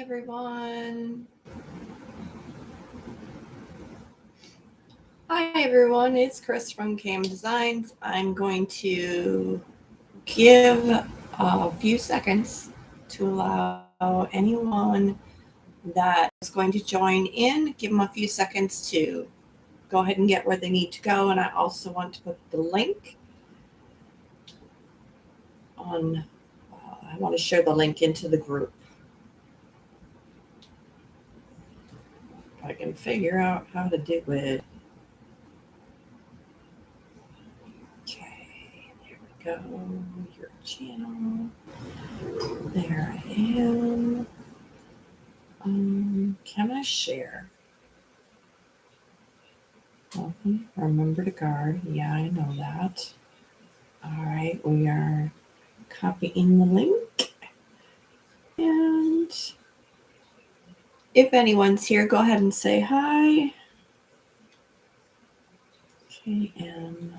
everyone. Hi everyone, it's Chris from Cam Designs. I'm going to give a few seconds to allow anyone that is going to join in, give them a few seconds to go ahead and get where they need to go. And I also want to put the link on, I want to share the link into the group. If I can figure out how to do it. Go your channel. There I am. Can I share? Remember to guard. Yeah, I know that. All right, we are copying the link. And if anyone's here, go ahead and say hi. KM.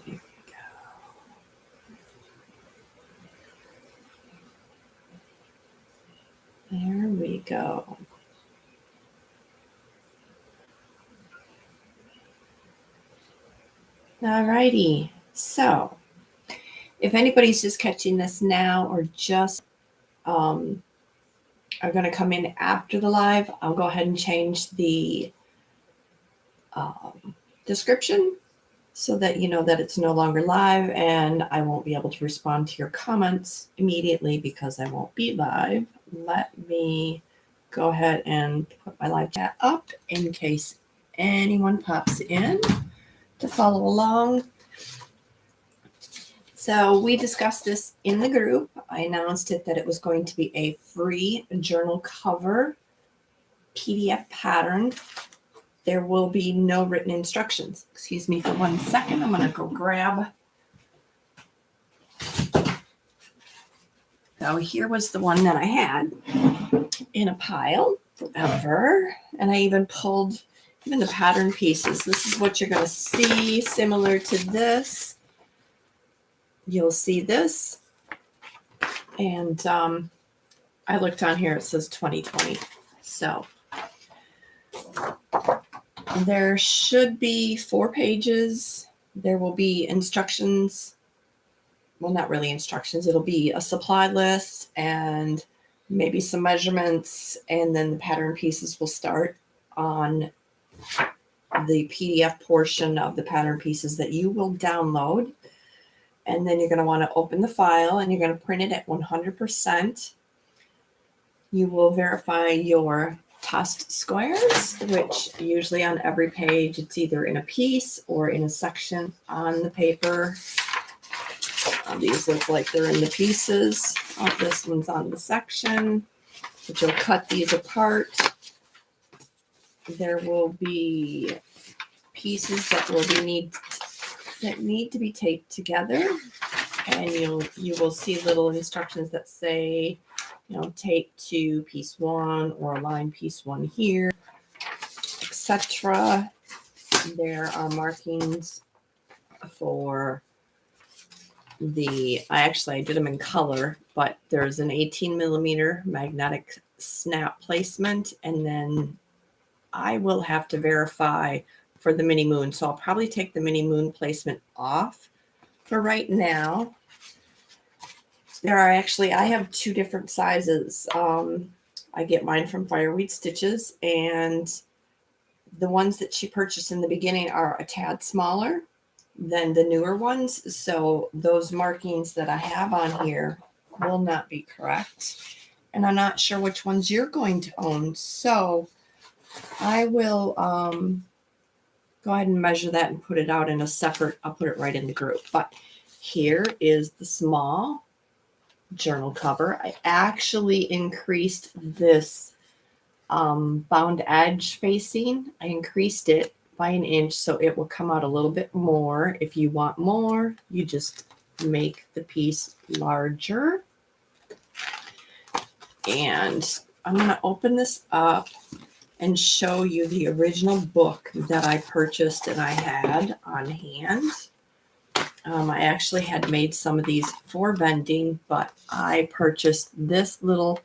There we go. There we go. All righty. So, if anybody's just catching this now or just are going to come in after the live, I'll go ahead and change the description so that you know that it's no longer live, and I won't be able to respond to your comments immediately because I won't be live. Let me go ahead and put my live chat up in case anyone pops in to follow along. So we discussed this in the group. I announced it that it was going to be a free journal cover PDF pattern. There will be no written instructions. Excuse me for 1 second. I'm going to go grab. So here was the one that I had in a pile forever. And I even pulled even the pattern pieces. This is what you're going to see similar to this. You'll see this. And I looked on here. It says 2020. So there should be 4 pages. There will be instructions. Well, not really instructions. It'll be a supply list and maybe some measurements. And then the pattern pieces will start on the PDF portion of the pattern pieces that you will download. And then you're going to want to open the file and you're going to print it at 100%. You will verify your tossed squares, which usually on every page, it's either in a piece or in a section on the paper. These look like they're in the pieces. This one's on the section, but you'll cut these apart. There will be pieces that need to be taped together, and you will see little instructions that say, tape to piece 1 or align piece 1 here, etc. There are markings for I did them in color, but there's an 18 millimeter magnetic snap placement, and then I will have to verify for the mini moon. So I'll probably take the mini moon placement off for right now. I have 2 different sizes. I get mine from Fireweed Stitches, and the ones that she purchased in the beginning are a tad smaller than the newer ones. So those markings that I have on here will not be correct. And I'm not sure which ones you're going to own. So I will go ahead and measure that and put it out in a separate, I'll put it right in the group. But here is the small journal cover. I actually increased this bound edge facing. I increased it by 1 inch so it will come out a little bit more. If you want more, you just make the piece larger. And I'm going to open this up and show you the original book that I purchased and I had on hand. I actually had made some of these for vending, but I purchased this little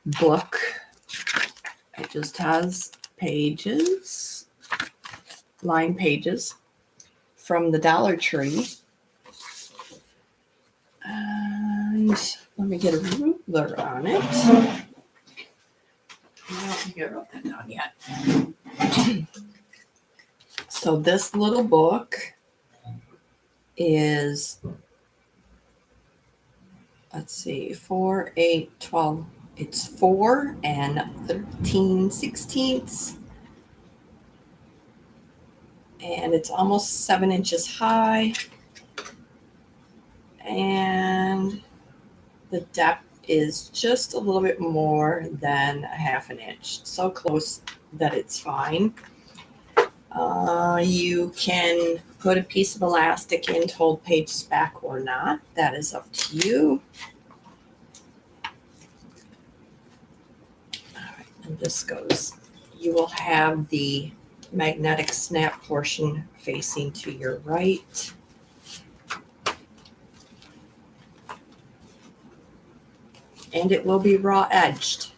book. It just has pages, line pages from the Dollar Tree. And let me get a ruler on it. I don't think I wrote that down yet. So this little book is, let's see, 4, 8, 12. It's 4 and 13/16. And it's almost 7 inches high. And the depth is just a little bit more than a 1/2 inch. So close that it's fine. You can put a piece of elastic in to hold pages back or not. That is up to you. All right, and this goes. You will have the magnetic snap portion facing to your right. And it will be raw edged.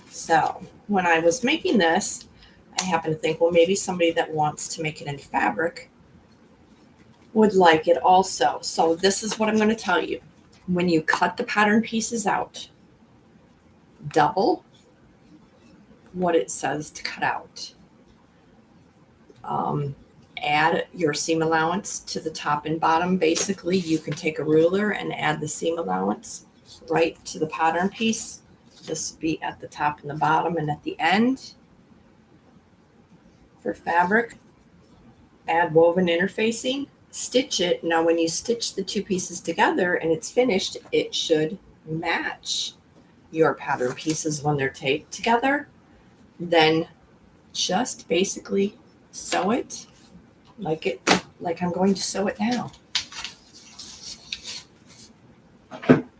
So when I was making this, I happened to think, well, maybe somebody that wants to make it in fabric would like it also. So this is what I'm going to tell you. When you cut the pattern pieces out, double what it says to cut out. Add your seam allowance to the top and bottom. Basically, you can take a ruler and add the seam allowance right to the pattern piece. This will be at the top and the bottom and at the end. For fabric, add woven interfacing, stitch it. Now, when you stitch the two pieces together and it's finished, it should match your pattern pieces when they're taped together. Then just basically sew it like I'm going to sew it now.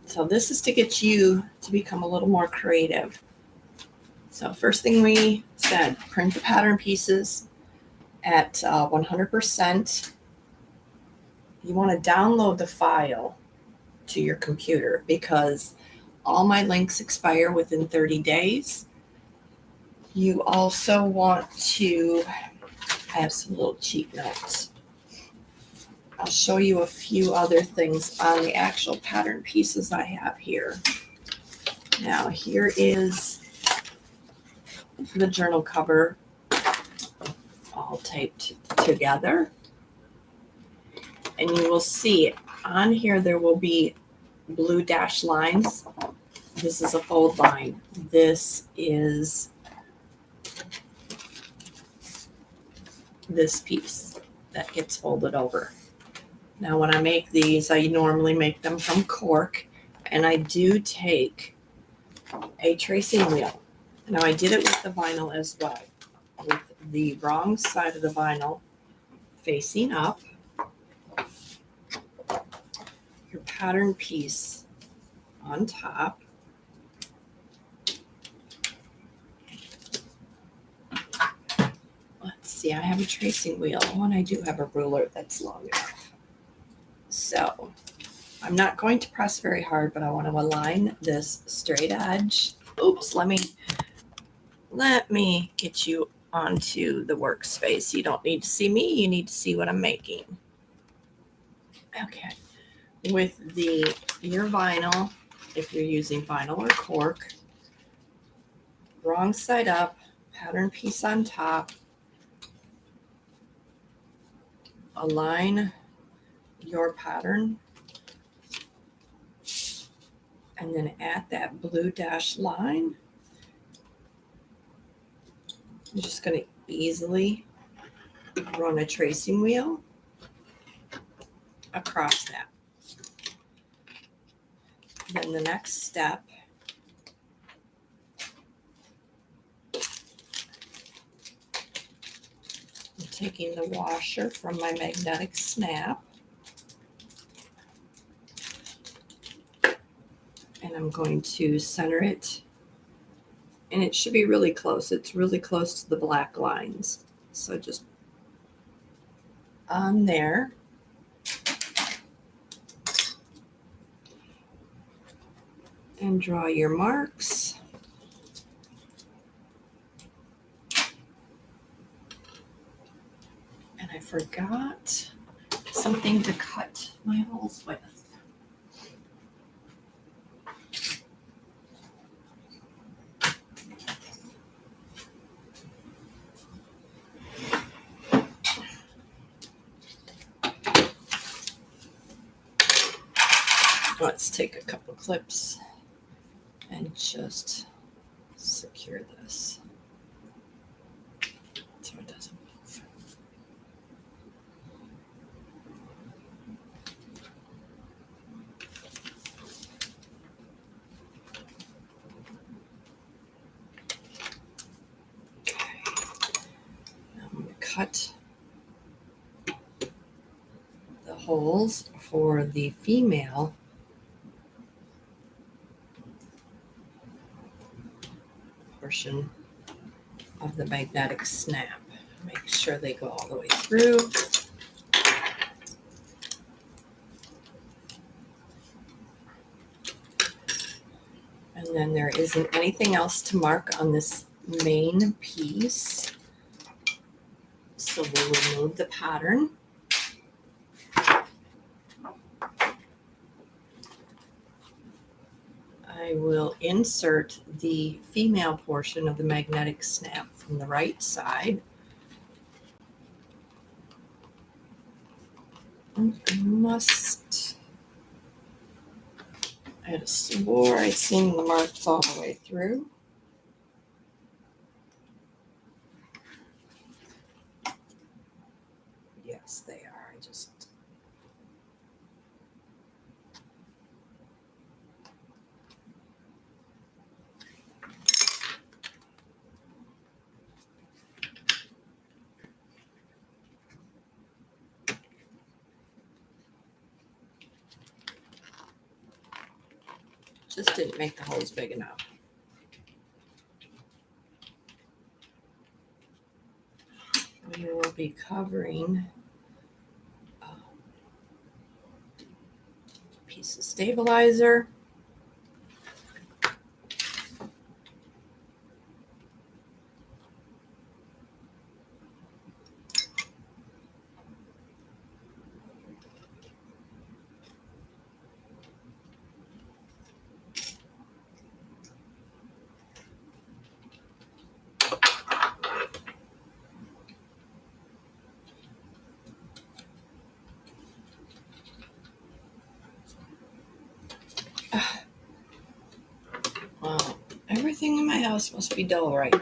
So this is to get you to become a little more creative. So first thing we said, print the pattern pieces at 100%. You want to download the file to your computer because all my links expire within 30 days. You also want to, I have some little cheat notes. I'll show you a few other things on the actual pattern pieces I have here. Now, here is the journal cover all taped together. And you will see on here there will be blue dash lines. This is a fold line. This is this piece that gets folded over. Now, when I make these, I normally make them from cork, and I do take a tracing wheel. Now, I did it with the vinyl as well, with the wrong side of the vinyl facing up. Your pattern piece on top. Let's see, I have a tracing wheel, and I do have a ruler that's long enough. So I'm not going to press very hard, but I want to align this straight edge. Oops, let me get you onto the workspace. You don't need to see me, you need to see what I'm making. Okay. With your vinyl, if you're using vinyl or cork, wrong side up, pattern piece on top, align your pattern, and then add that blue dash line. I'm just going to easily run a tracing wheel across that. Then the next step, I'm taking the washer from my magnetic snap, and I'm going to center it, and it should be really close. It's really close to the black lines. So just on there. and draw your marks. And I forgot something to cut my holes with. Let's take a couple clips and just secure this so it doesn't move. Okay. Now I'm going to cut the holes for the female portion of the magnetic snap. Make sure they go all the way through. And then there isn't anything else to mark on this main piece. So we'll remove the pattern. I will insert the female portion of the magnetic snap from the right side. I had swore I'd seen the marks all the way through. Yes, they are. I just didn't make the holes big enough. We will be covering a piece of stabilizer. Well, everything in my house must be dull right now.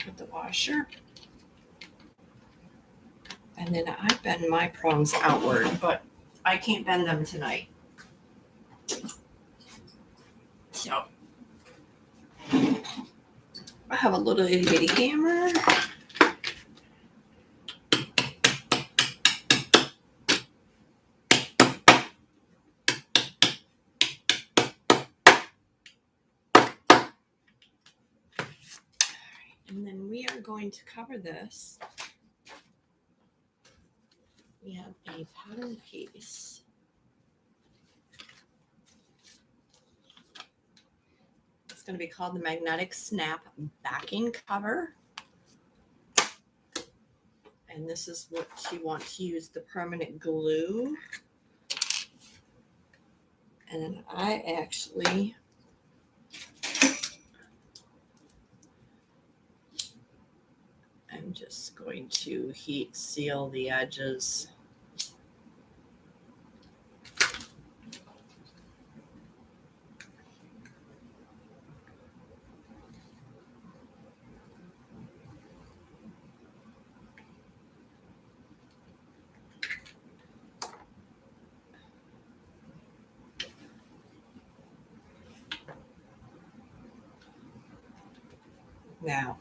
With the washer. And then I bend my prongs outward, but I can't bend them tonight. So I have a little itty bitty hammer. And then we are going to cover this. We have a pattern piece. It's going to be called the Magnetic Snap Backing Cover. And this is what you want to use the permanent glue. And then I actually am just going to heat seal the edges. Now,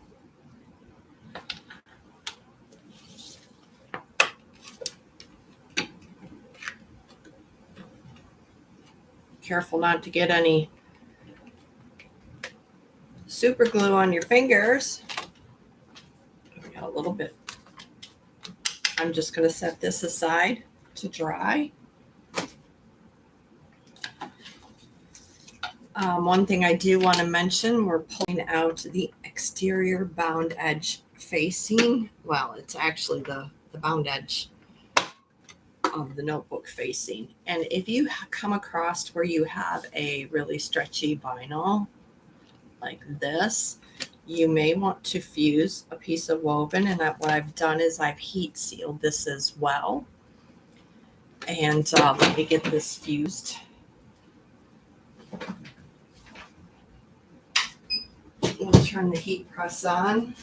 careful not to get any super glue on your fingers. We got a little bit. I'm just going to set this aside to dry. One thing I do want to mention, we're pulling out the exterior bound edge facing. Well, it's actually the bound edge of the notebook facing. And if you come across where you have a really stretchy vinyl like this, you may want to fuse a piece of woven. And what I've done is I've heat sealed this as well. And let me get this fused. We'll turn the heat press on.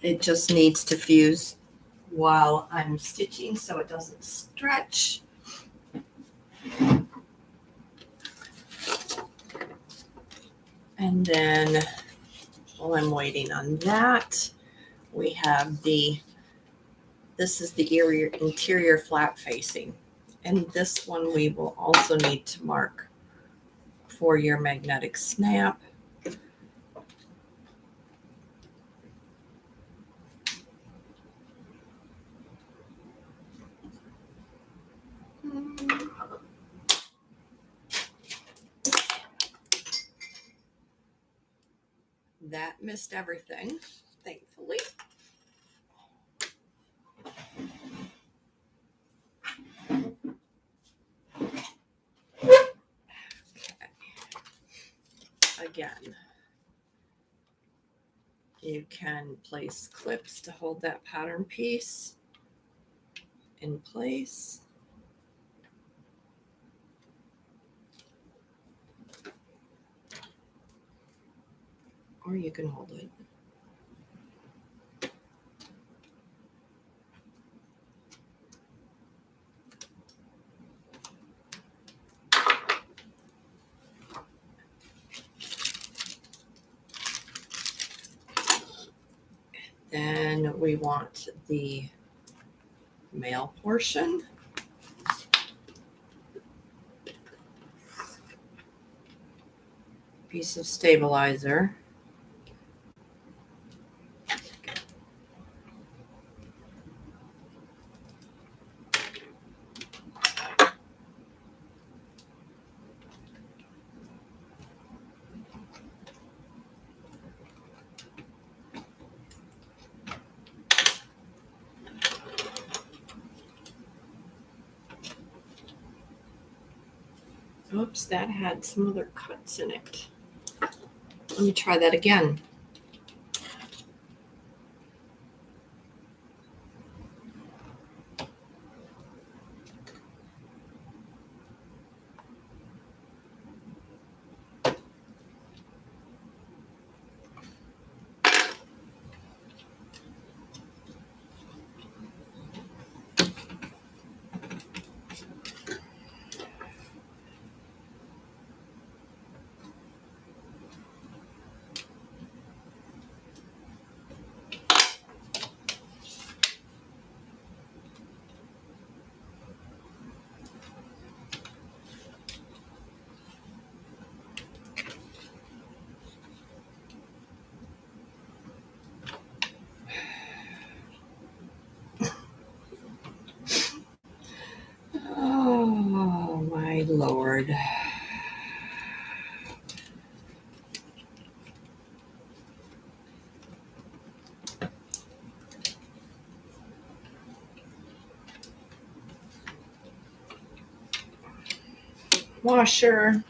It just needs to fuse while I'm stitching so it doesn't stretch. And then while I'm waiting on that, we have this is the interior flap facing. And this one we will also need to mark for your magnetic snap. That missed everything, thankfully. Okay. Again, you can place clips to hold that pattern piece in place. Or you can hold it. Then we want the male portion. Piece of stabilizer. Oops, that had some other cuts in it. Let me try that again. Oh, my Lord. Washer.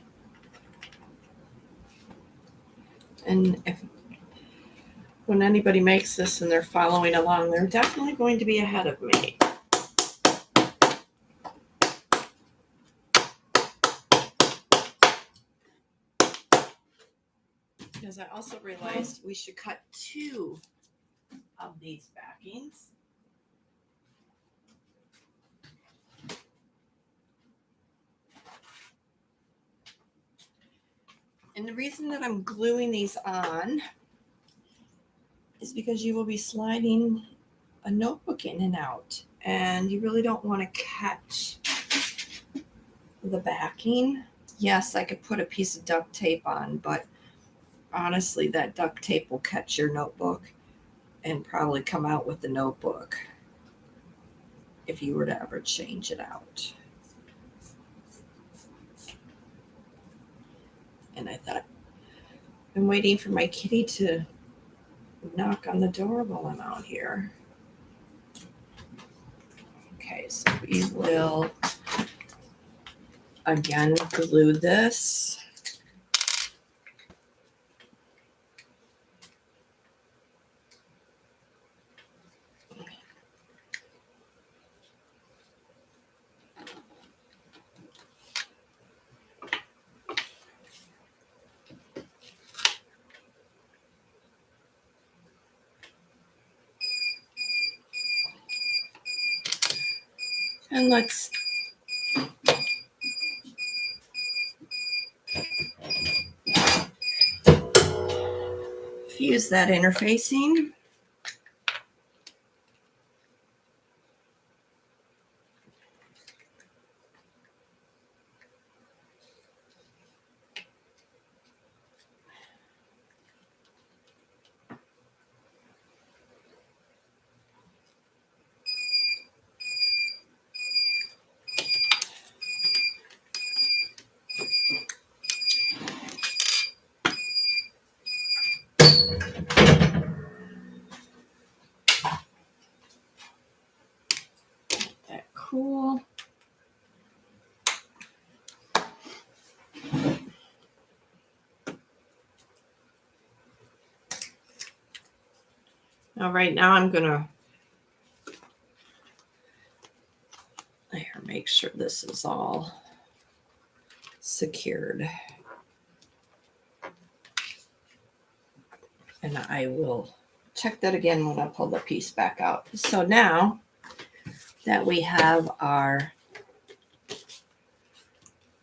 And when anybody makes this and they're following along, they're definitely going to be ahead of me. Because I also realized we should cut 2 of these backings. And And the reason that I'm gluing these on is because you will be sliding a notebook in and out, and you really don't want to catch the backing. Yes, I could put a piece of duct tape on, but honestly, that duct tape will catch your notebook and probably come out with the notebook if you were to ever change it out. And I thought, I'm waiting for my kitty to knock on the door while I'm out here. Okay, so we will again glue this. And let's fuse that interfacing. That cool. Now, right now, I'm gonna make sure this is all secured. And I will check that again when I pull the piece back out. So now that we have our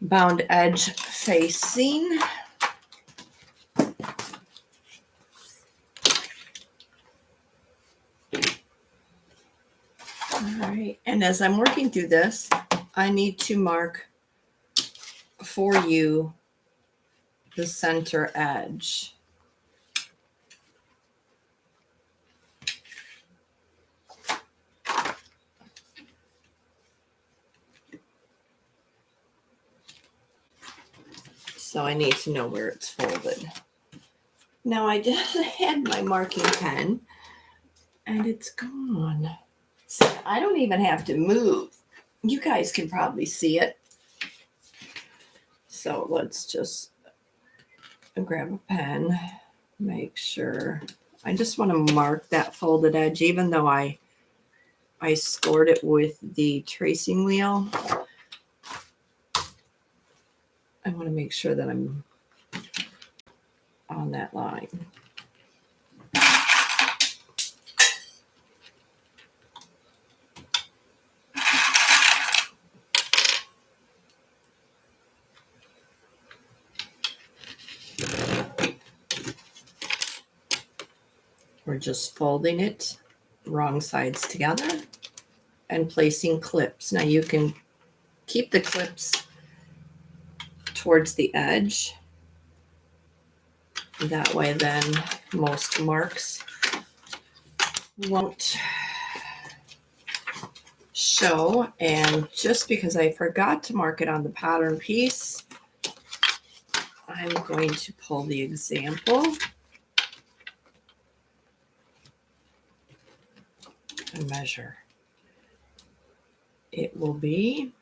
bound edge facing, all right, and as I'm working through this, I need to mark for you the center edge. So I need to know where it's folded. Now I just had my marking pen and it's gone. So I don't even have to move. You guys can probably see it. So let's just grab a pen, make sure. I just want to mark that folded edge, even though I scored it with the tracing wheel. I want to make sure that I'm on that line. We're just folding it wrong sides together and placing clips. Now you can keep the clips towards the edge. That way then most marks won't show. And just because I forgot to mark it on the pattern piece, I'm going to pull the example and measure. It will be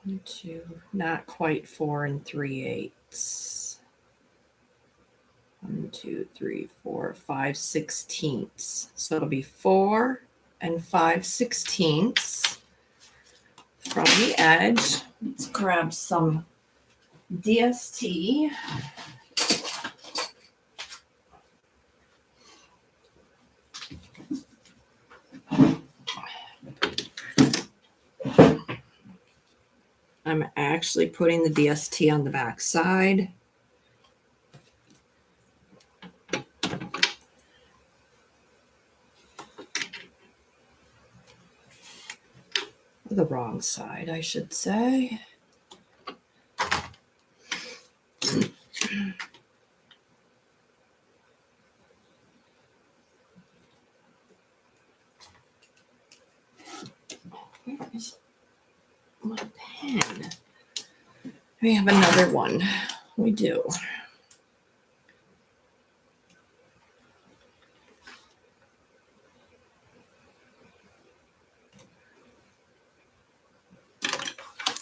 1, 2, not quite 4 3/8. 1, 2, 3, 4, 5/16. So it'll be 4 5/16 from the edge. Let's grab some DST. I'm actually putting the DST on the back side. The wrong side, I should say. Where's my pen? We have another one. We do.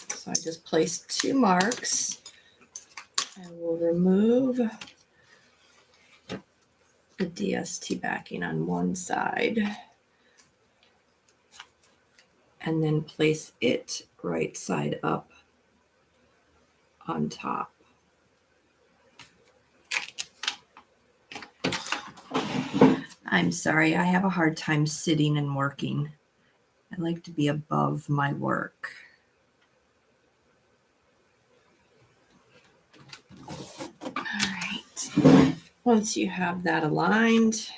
So I just placed 2 marks. I will remove the DST backing on one side and then place it right side up on top. I'm sorry, I have a hard time sitting and working. I like to be above my work. All right. Once you have that aligned,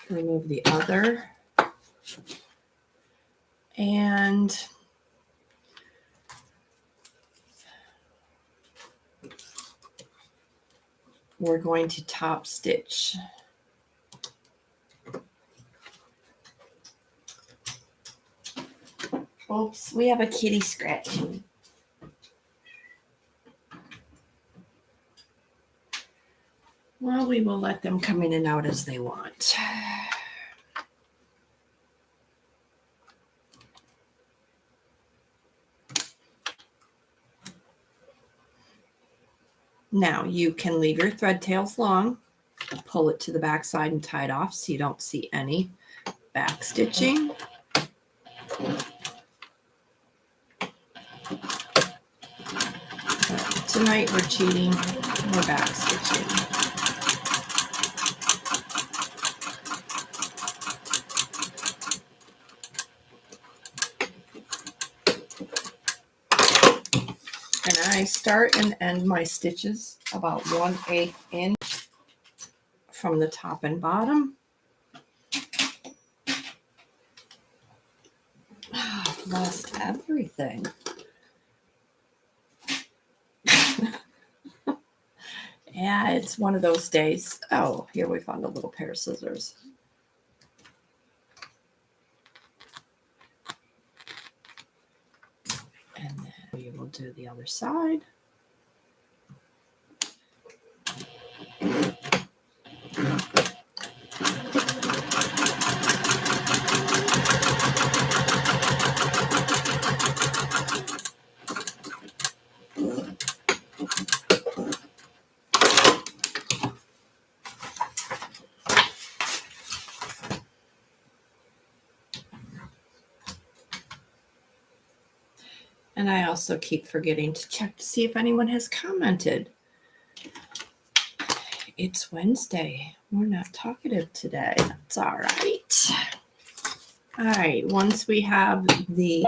remove the other. And we're going to top stitch. Oops, we have a kitty scratching. Well, we will let them come in and out as they want. Now you can leave your thread tails long, pull it to the back side and tie it off so you don't see any back stitching. Tonight we're cheating, we're back stitching. And I start and end my stitches about 1/8 inch from the top and bottom. I've lost everything. Yeah, it's one of those days. Oh, here we found a little pair of scissors. And then we will do the other side. And I also keep forgetting to check to see if anyone has commented. It's Wednesday. We're not talkative today. That's all right. All right. Once we have the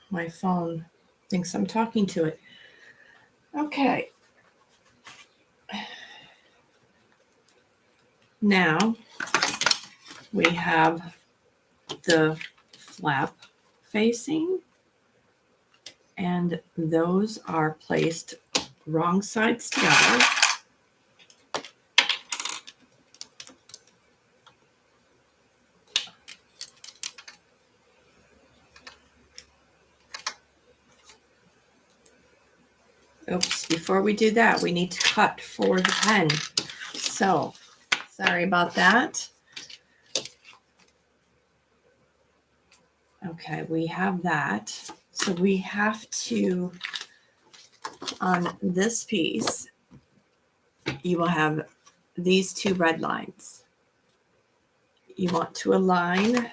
my phone thinks I'm talking to it. Okay. Now we have the flap facing, and those are placed wrong sides together. Oops, before we do that, we need to cut for the pen. So, sorry about that. Okay, we have that. So we have to, on this piece, you will have these 2 red lines. You want to align,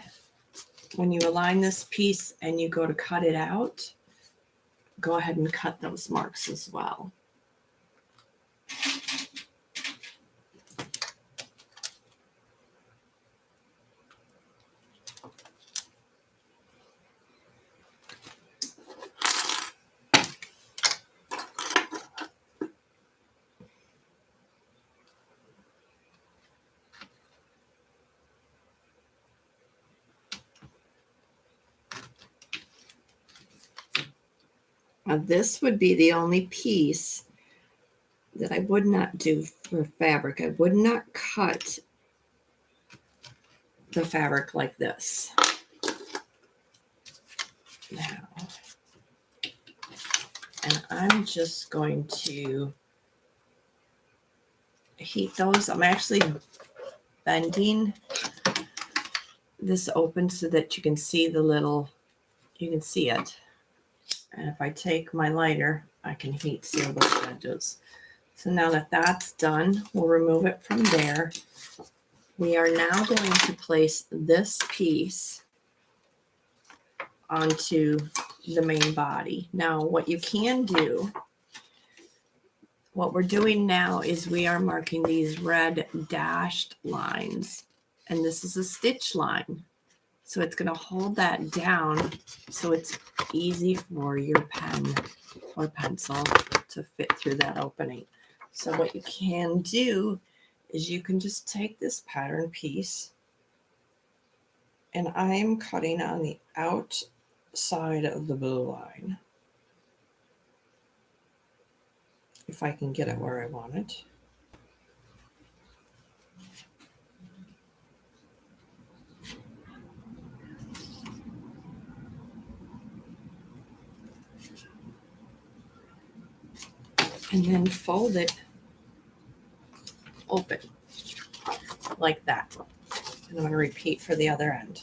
when you align this piece and you go to cut it out, go ahead and cut those marks as well. Now this would be the only piece that I would not do for fabric. I would not cut the fabric like this. Now, and I'm just going to heat those. I'm actually bending this open so that you can see the little, you can see it. And if I take my lighter, I can heat seal those edges. So now that that's done, we'll remove it from there. We are now going to place this piece onto the main body. Now, what you can do, what we're doing now is we are marking these red dashed lines, and this is a stitch line. So it's going to hold that down so it's easy for your pen or pencil to fit through that opening. So what you can do is you can just take this pattern piece, and I'm cutting on the outside of the blue line, if I can get it where I want it. And then fold it open like that. And I'm going to repeat for the other end.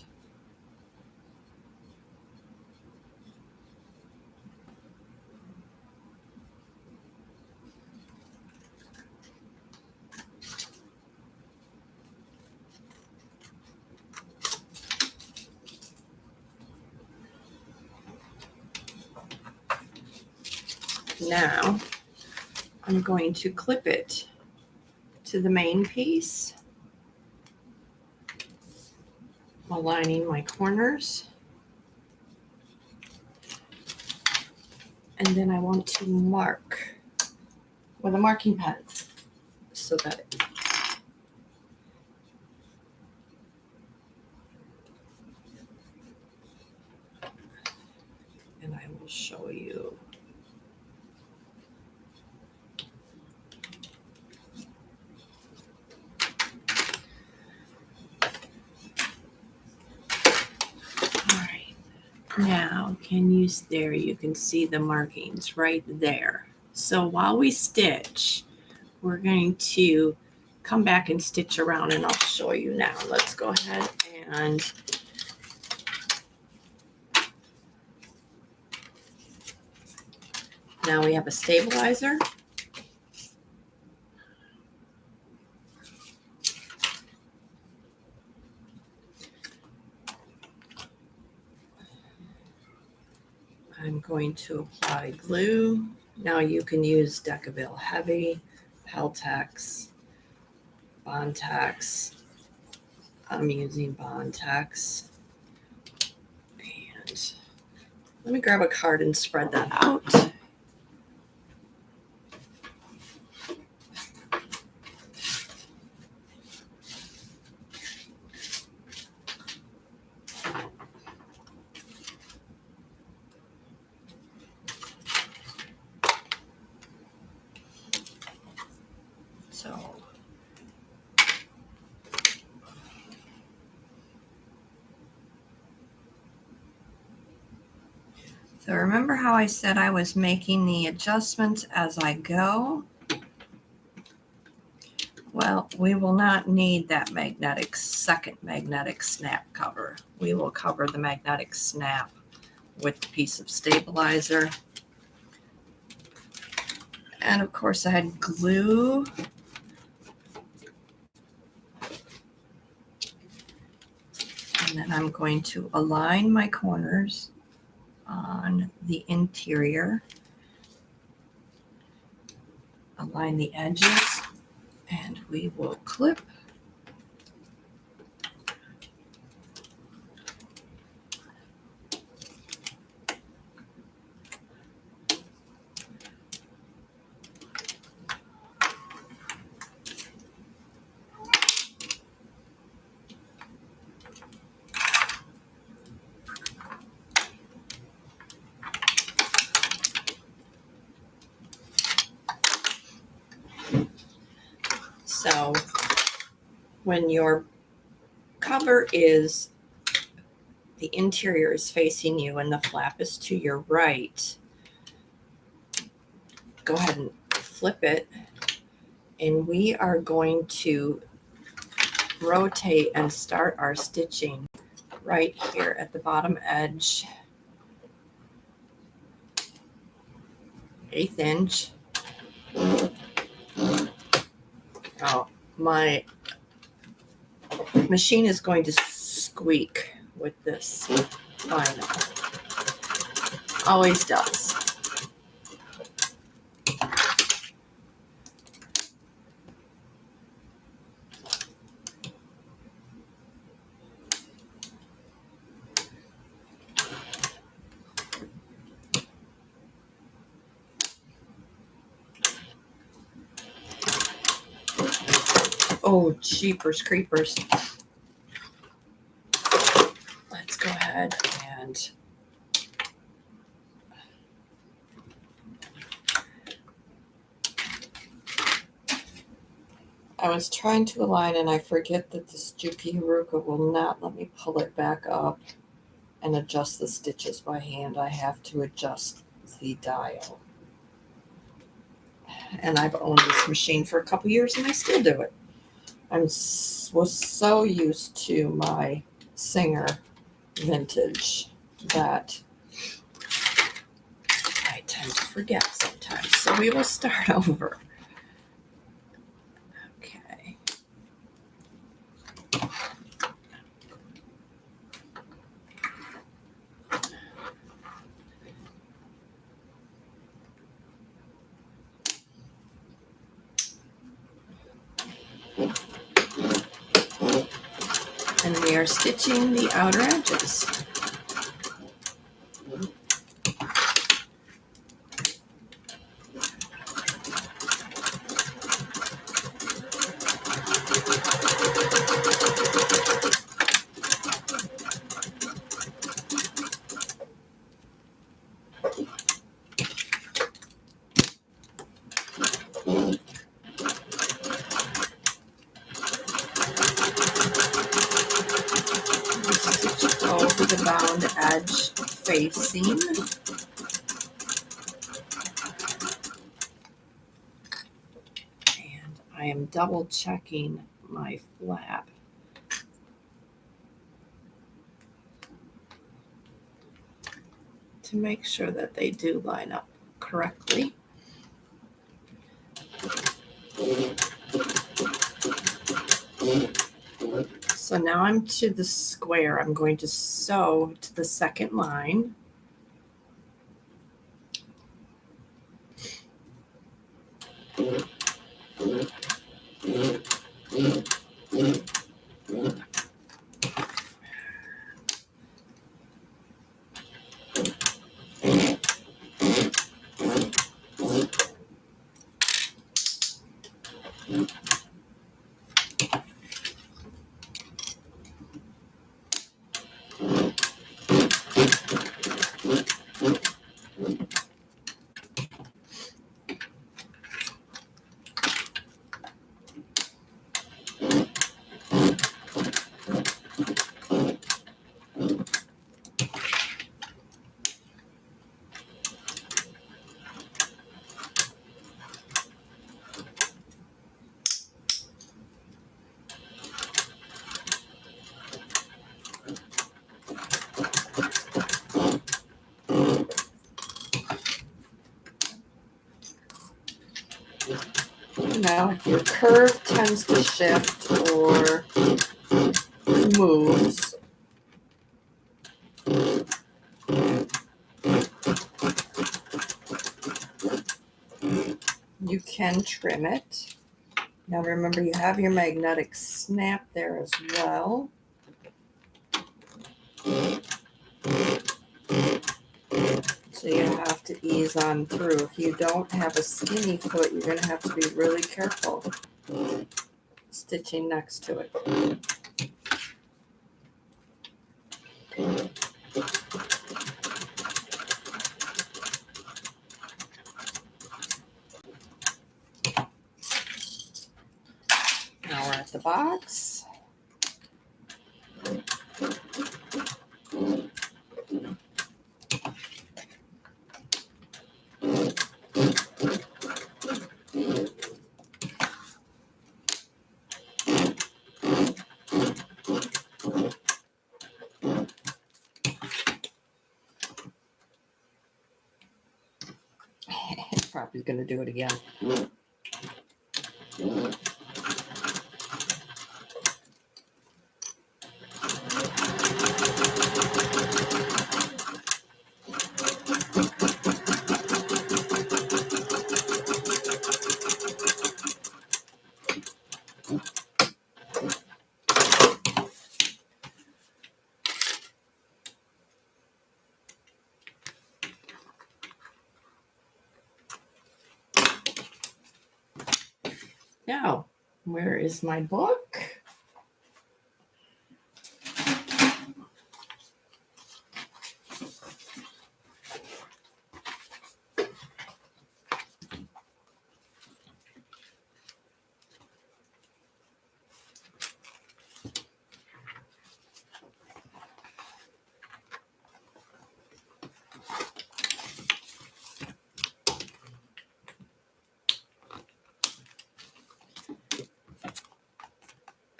Now I'm going to clip it to the main piece, aligning my corners. And then I want to mark with a marking pen so that and I will show you. Now, there you can see the markings right there. So while we stitch, we're going to come back and stitch around, and I'll show you now. Let's go ahead and now we have a stabilizer. I'm going to apply glue. Now you can use Decaville Heavy, Peltex, Bontex. I'm using Bontex. And let me grab a card and spread that out. So remember how I said I was making the adjustments as I go? Well, we will not need that second magnetic snap cover. We will cover the magnetic snap with the piece of stabilizer. And of course I had glue. And then I'm going to align my corners on the interior, align the edges, and we will clip. So when your cover is, the interior is facing you and the flap is to your right, go ahead and flip it. And we are going to rotate and start our stitching right here at the bottom edge, 1/8 inch. Oh, my machine is going to squeak with this vinyl. Always does. Oh, jeepers creepers. Let's go ahead and I was trying to align and I forget that this Juki Haruka will not let me pull it back up and adjust the stitches by hand. I have to adjust the dial. And I've owned this machine for a couple years and I still do it. I was so used to my Singer vintage that I tend to forget sometimes. So we will start over. Okay. And we are stitching the outer edges. Stitch over the bound edge facing. And I am double checking my flap. To make sure that they do line up correctly. So now I'm to the square. I'm going to sew to the second line. Now, if your curve tends to shift or moves, you can trim it. Now remember, you have your magnetic snap there as well. So you have to ease on through. If you don't have a skinny foot, you're going to have to be really careful stitching next to it. more at the box. Probably going to do it again. Now, where is my book?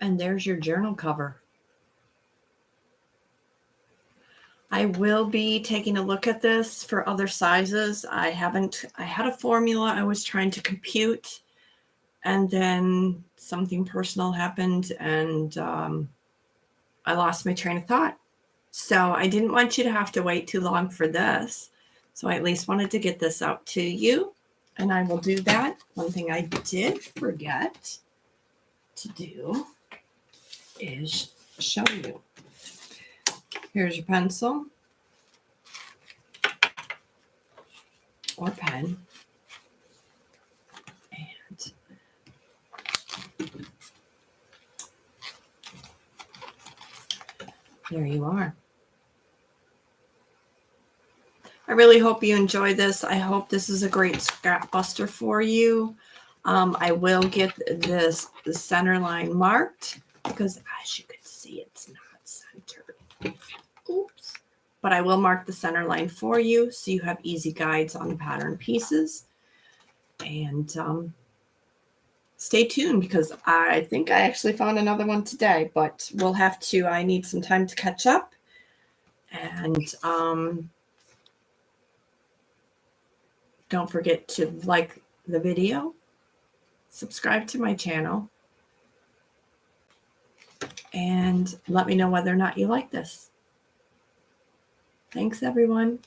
And there's your journal cover. I will be taking a look at this for other sizes. I had a formula I was trying to compute, and then something personal happened, and I lost my train of thought. So I didn't want you to have to wait too long for this. So I at least wanted to get this out to you, and I will do that. One thing I did forget to do is show you. Here's your pencil or pen. And there you are. I really hope you enjoy this. I hope this is a great scrap buster for you. I will get the center line marked because, as you can see, it's not centered. Oops. But I will mark the center line for you so you have easy guides on the pattern pieces. And stay tuned because I think I actually found another one today, but we'll have to, I need some time to catch up. And don't forget to like the video, subscribe to my channel, and let me know whether or not you like this. Thanks, everyone.